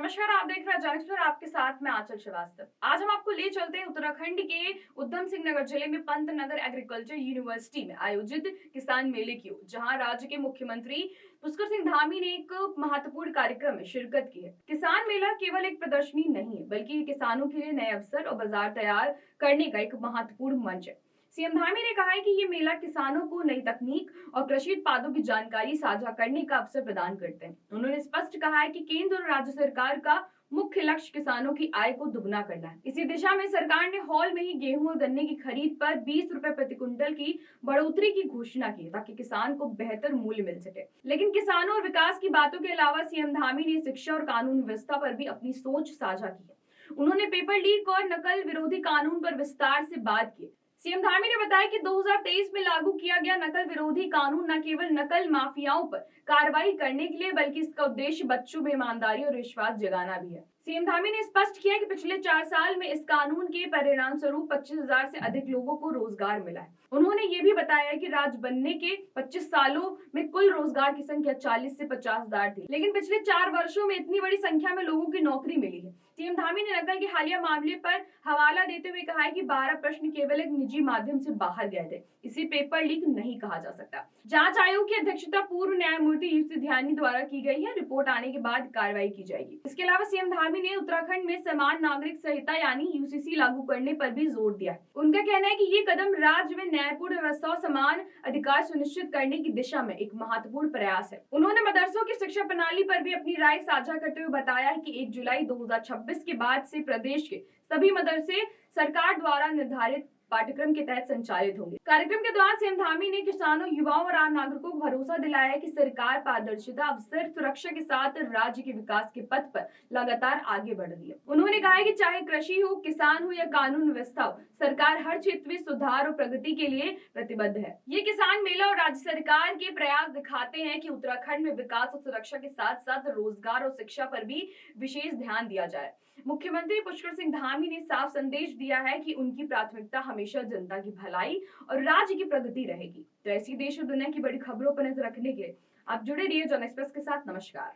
नमस्कार, आप देख रहे हैं अचानक पर आपके साथ मैं आंचल श्रीवास्तव। आज हम आपको ले चलते हैं उत्तराखंड के उधम सिंह नगर जिले में पंतनगर एग्रीकल्चर यूनिवर्सिटी में आयोजित किसान मेले की ओर, जहां राज्य के मुख्यमंत्री पुष्कर सिंह धामी ने एक महत्वपूर्ण कार्यक्रम में शिरकत की है। किसान मेला केवल एक प्रदर्शनी नहीं है, बल्कि किसानों के लिए नए अवसर और बाजार तैयार करने का एक महत्वपूर्ण मंच है। सीएम धामी ने कहा है कि ये मेला किसानों को नई तकनीक और कृषि उत्पादों की जानकारी साझा करने का अवसर प्रदान करते हैं। उन्होंने स्पष्ट कहा है कि केंद्र और राज्य सरकार का मुख्य लक्ष्य किसानों की आय को दुगना करना है। इसी दिशा में सरकार ने हाल में ही गेहूं और गन्ने की खरीद पर 20 रुपए प्रति क्विंटल की बढ़ोतरी की घोषणा की, ताकि किसान को बेहतर मूल्य मिल सके। लेकिन किसानों और विकास की बातों के अलावा सीएम धामी ने शिक्षा और कानून व्यवस्था पर भी अपनी सोच साझा की है। उन्होंने पेपर लीक और नकल विरोधी कानून पर विस्तार से बात की। सीएम धामी ने बताया कि 2023 में लागू किया गया नकल विरोधी कानून न केवल नकल माफियाओं पर कार्रवाई करने के लिए, बल्कि इसका उद्देश्य बच्चों में ईमानदारी और विश्वास जगाना भी है। सीएम धामी ने स्पष्ट किया कि पिछले 4 साल में इस कानून के परिणाम स्वरूप 25,000 से अधिक लोगों को रोजगार मिला है। उन्होंने ये भी बताया कि राज्य बनने के 25 सालों में कुल रोजगार की संख्या 40 से 50,000 थी, लेकिन पिछले 4 वर्षों में इतनी बड़ी संख्या में लोगों की नौकरी मिली है। सीएम धामी ने नकल के हालिया मामले पर हवाला देते हुए कहा है कि 12 प्रश्न केवल एक निजी माध्यम से बाहर गए थे, इसे पेपर लीक नहीं कहा जा सकता। जांच आयोग की अध्यक्षता पूर्व न्यायमूर्ति यूसी ध्यानी द्वारा की गई है। रिपोर्ट आने के बाद कार्रवाई की जाएगी। इसके अलावा सीएम धामी ने उत्तराखंड में समान नागरिक संहिता यानी यूसीसी लागू करने पर भी जोर दिया है। उनका कहना है कि ये कदम राज्य में न्यायपूर्ण व्यवस्था और समान अधिकार सुनिश्चित करने की दिशा में एक महत्वपूर्ण प्रयास है। उन्होंने मदरसों की शिक्षा प्रणाली पर भी अपनी राय साझा करते हुए बताया है कि 1 जुलाई 2026 के बाद से प्रदेश के सभी मदरसे सरकार द्वारा निर्धारित पाठ्यक्रम के तहत संचालित होंगे। कार्यक्रम के दौरान सीएम धामी ने किसानों, युवाओं और आम नागरिकों को भरोसा दिलाया है कि सरकार पारदर्शिता, अवसर सुरक्षा के साथ राज्य के विकास के पथ पर लगातार आगे बढ़ रही है। उन्होंने कहा है कि चाहे कृषि हो, किसान हो या कानून व्यवस्था हो, सरकार हर क्षेत्र में सुधार और प्रगति के लिए प्रतिबद्ध है। ये किसान मेला और राज्य सरकार के प्रयास दिखाते हैं कि उत्तराखंड में विकास और सुरक्षा के साथ साथ रोजगार और शिक्षा पर भी विशेष ध्यान दिया जाए। मुख्यमंत्री पुष्कर सिंह धामी ने साफ संदेश दिया है कि उनकी प्राथमिकता हमेशा जनता की भलाई और राज्य की प्रगति रहेगी। तो ऐसी देश और दुनिया की बड़ी खबरों पर नजर रखने के लिए आप जुड़े रहिए जन एक्सप्रेस के साथ। नमस्कार।